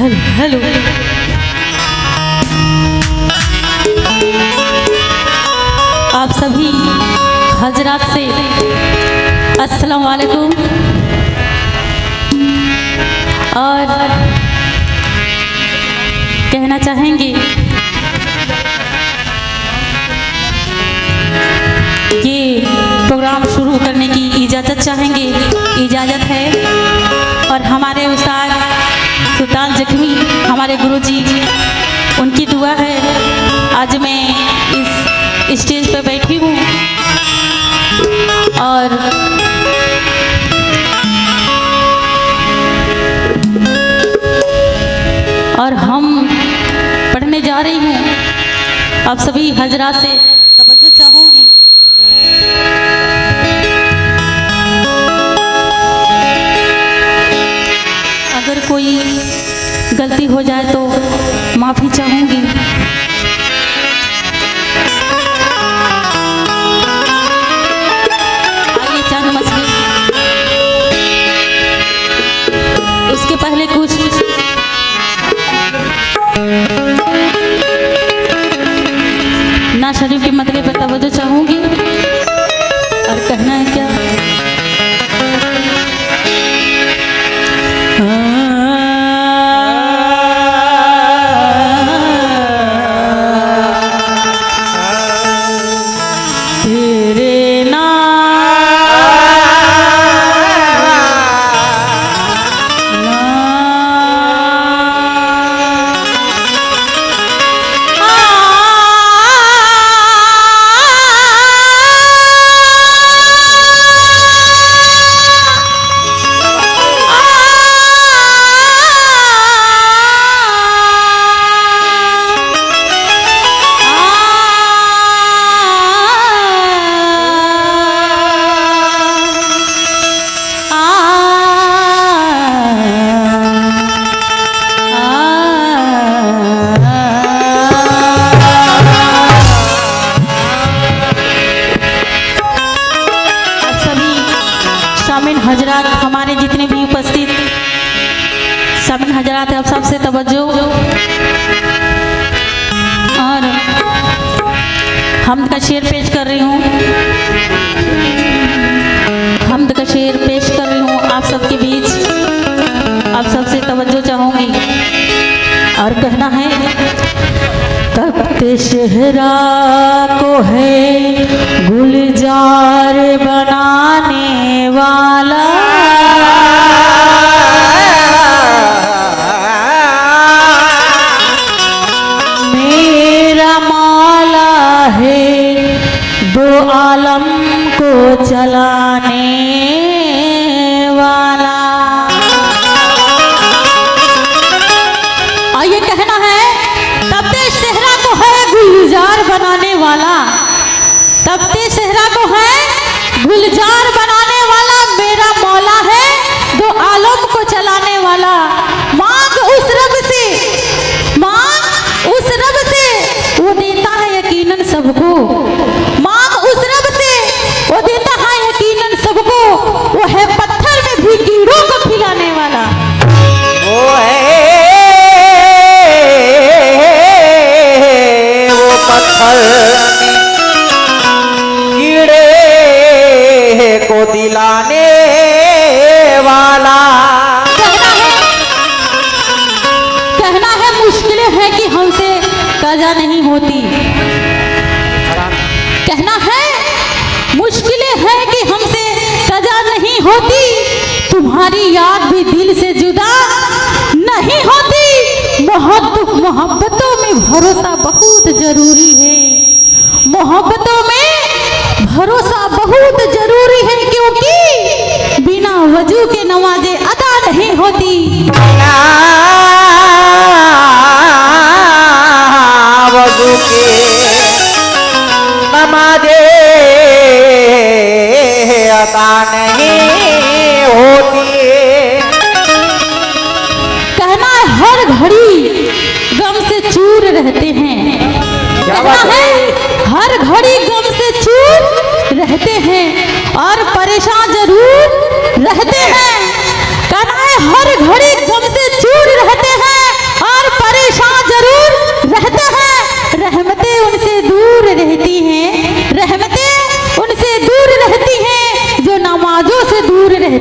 Hello आप सभी हजरात से अस्सलाम वालेकुम। और कहना चाहेंगे ये प्रोग्राम शुरू करने की इजाज़त चाहेंगे, इजाज़त है। और हमारे उस्ताद सुल्तान जख्मी हमारे गुरुजी, उनकी दुआ है आज मैं इस स्टेज पर बैठी हूँ। और हम पढ़ने जा रही हूँ। आप सभी हजरात से तवज्जो चाहूँगी। अगर कोई गलती हो जाए तो माफ़ी चाहूँगी। आइए चंद मछली, उसके पहले कुछ ना शरीफ के मतले पर तवज्जो चाहूँगी। और कहना है क्या, हजरात, हमारे जितने भी उपस्थित शामिल हजरात हैं, आप सबसे तवज्जो। और हमद का शेर पेश कर रही हूँ, हमद का शेर पेश कर रही हूँ आप सबके बीच। आप सबसे तवज्जो चाहूँगी। और कहना है, तख्ते शहरा को है गुलजार बनाने वाला, मेरा मौला है दो आलम को चलाने वाला। और ये कहना है, तख्ते शहरा को है गुलजार बनाने वाला, तख्ते शहरा को है गुलजार बनाने वाला, मेरा मौला है दो आलम को चलाने वाला। मांग उस रब से, मांग उस रब से, वो देता है यकीनन सबको। मांग उस रब से, वो देता है यकीनन सबको। वो है पत्थर में भी कीड़ों को खिलाने वाला। वो है वो पत्थर कीड़े को दिलाने वाला। कहना है मुश्किलें हैं कि हमसे कज़ा नहीं होती। कहना है मुश्किलें हैं कि हमसे कज़ा नहीं होती, तुम्हारी याद भी दिल से जुदा नहीं होती। मोहब्बतों में भरोसा बहुत जरूरी है, मोहब्बतों में भरोसा बहुत जरूरी है, क्योंकि बिना वजू के नमाज़े अदा नहीं होती। वजू के नमाज़े अदा नहीं होती। कहना है हर घड़ी गम से चूर रहते हैं। कहना है हर घड़ी गम से चूर रहते हैं और परेशान जरूर रहते हैं। कहना है हर घड़ी गम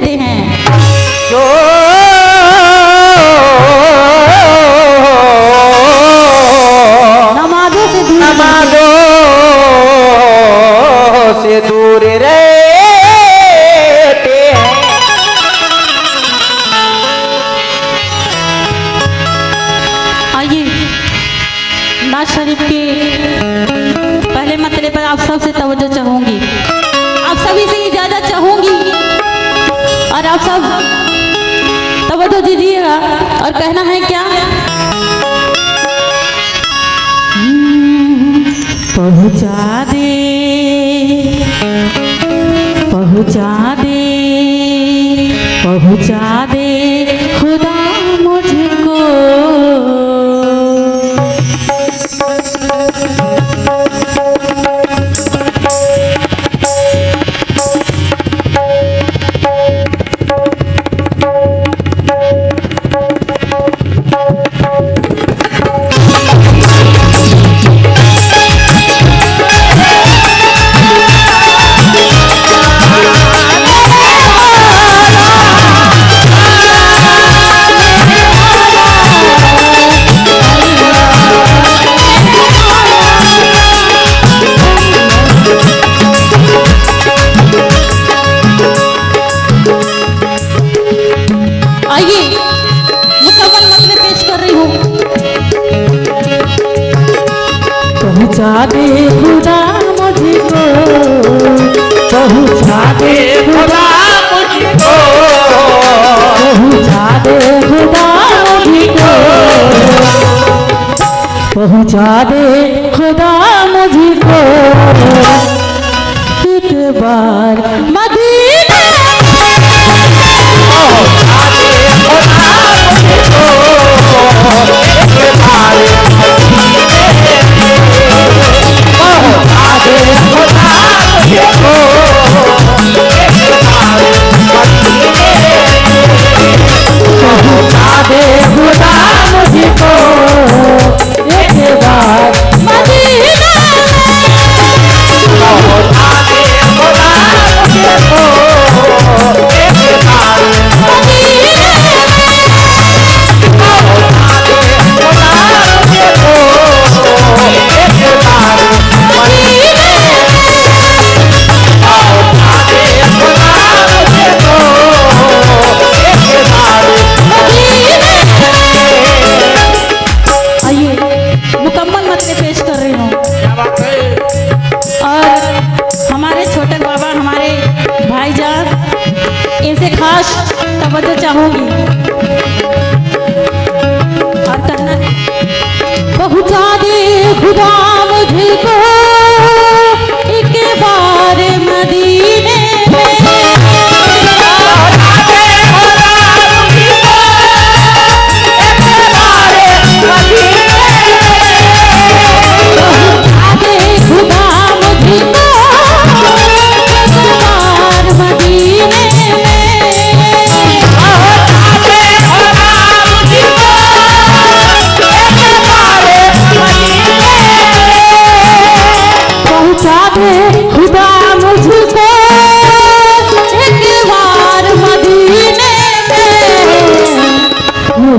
कहते हैं। जो नमाज़ों से दूर नमाज़ों से दूर रहते हैं। आइए नाज शरीफ के पहले मतले पर आप सबसे तवज्जो चाहूंगी, आप सभी से इजाजत चाहूंगी और आप सब तवज्जो दीजिएगा और कहना है क्या? पहुंचा दे पहुंचा दे पहुंचा दे खुदा मुझको। आइए मुकम्मल मतलब पेश कर रही हूँ। पहुँचा दे खुदा मुझको, पहुँचा दे खुदा मुझको, पहुँचा दे खुदा मुझको, पहुँचा दे खुदा मुझको एक बार मदीना। इनसे खास तवज्जो चाहूंगी और कहना है, पहुंचा दे खुदा मुझको एक बार मदीने में। हो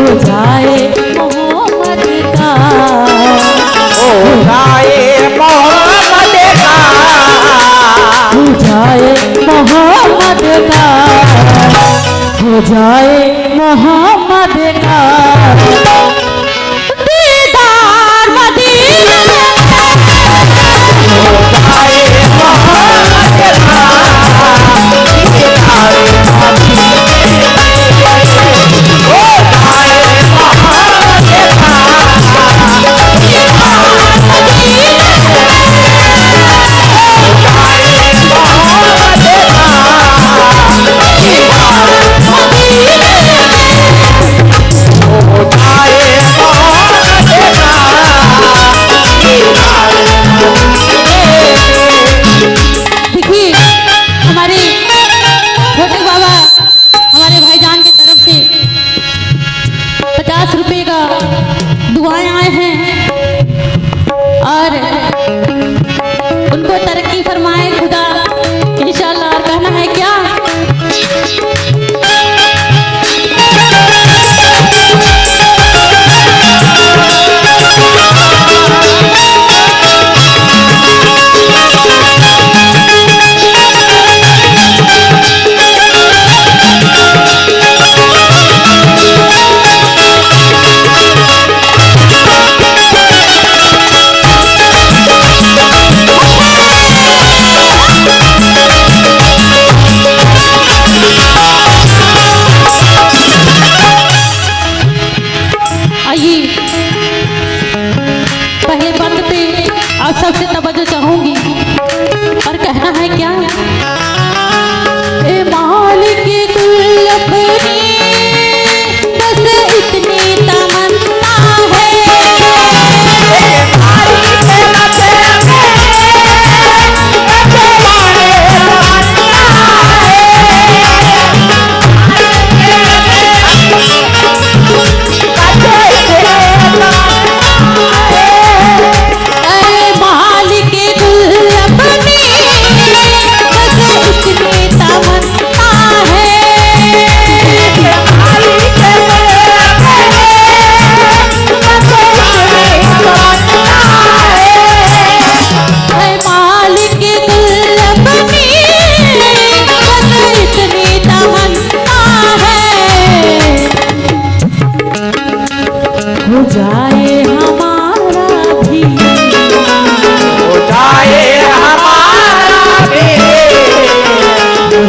जाए मोहम्मद का दीदार मदीना में। हो जाए मोहम्मद का दीदार मदीना में। हो जाए मोहम्मद का दीदार मदीना में। हो जाए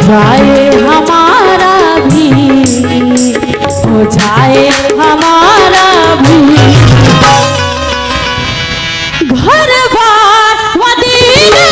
जाए हमारा भी, हो जाए हमारा भी घर बार मदीना।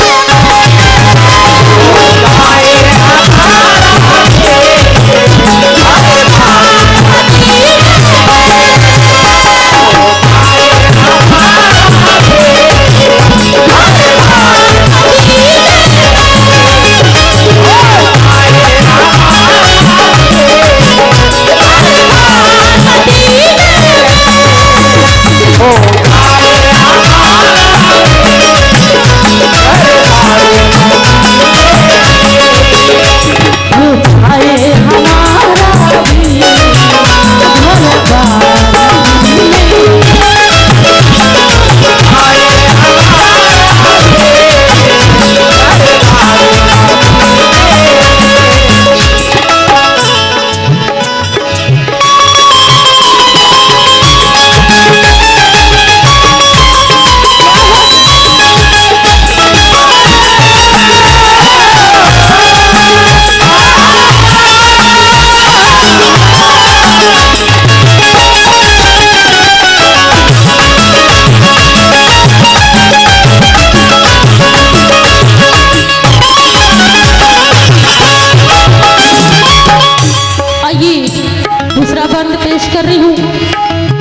दूसरा बंद पेश कर रही हूँ।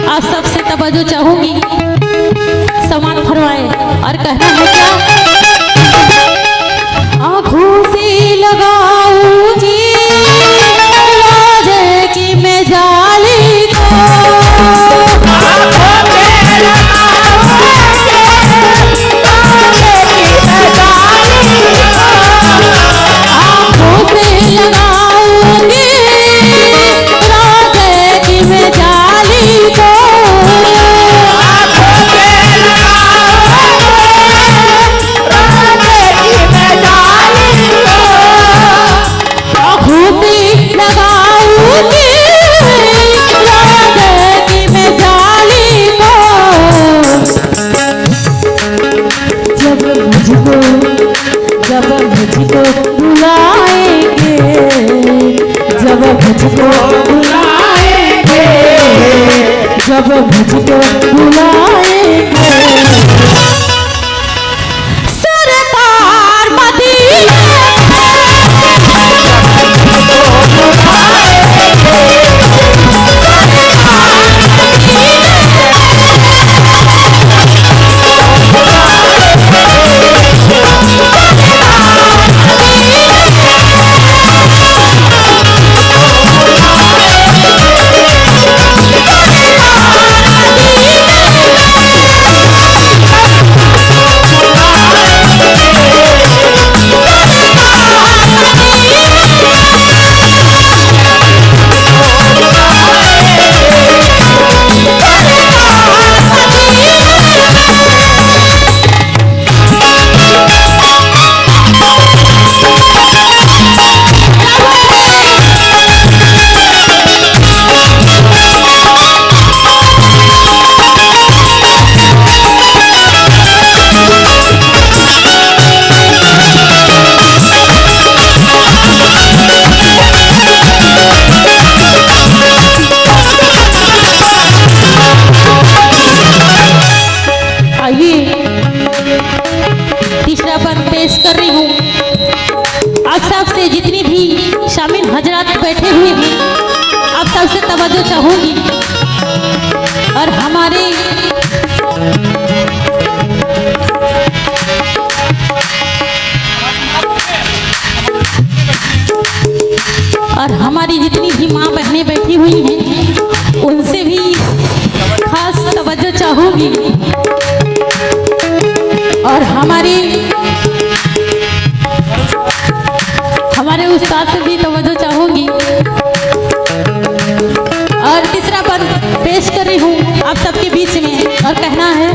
आप सबसे तवज्जो चाहूंगी, सम्मान फरमाए और कहना है क्या, आंखों से लगाऊंगी राधे की मैं जाली को, आंखों से जब मुझको बुलाएंगे, जब मुझको बुलाएंगे, जब मुझको बुलाएंगे सरकार मदीना। तीसरा बंद पेश कर रही हूँ। आप सबसे जितनी भी शामिल हजरात बैठे हुए हैं, आप सबसे तवज्जो चाहूंगी और हमारी जितनी भी माँ बहनें बैठी हुई हैं, उनसे भी खास तवज्जो चाहूंगी और हमारे उस्ताद से भी तवज्जो चाहूंगी। और तीसरा पद पेश कर रही हूँ आप सबके बीच में और कहना है,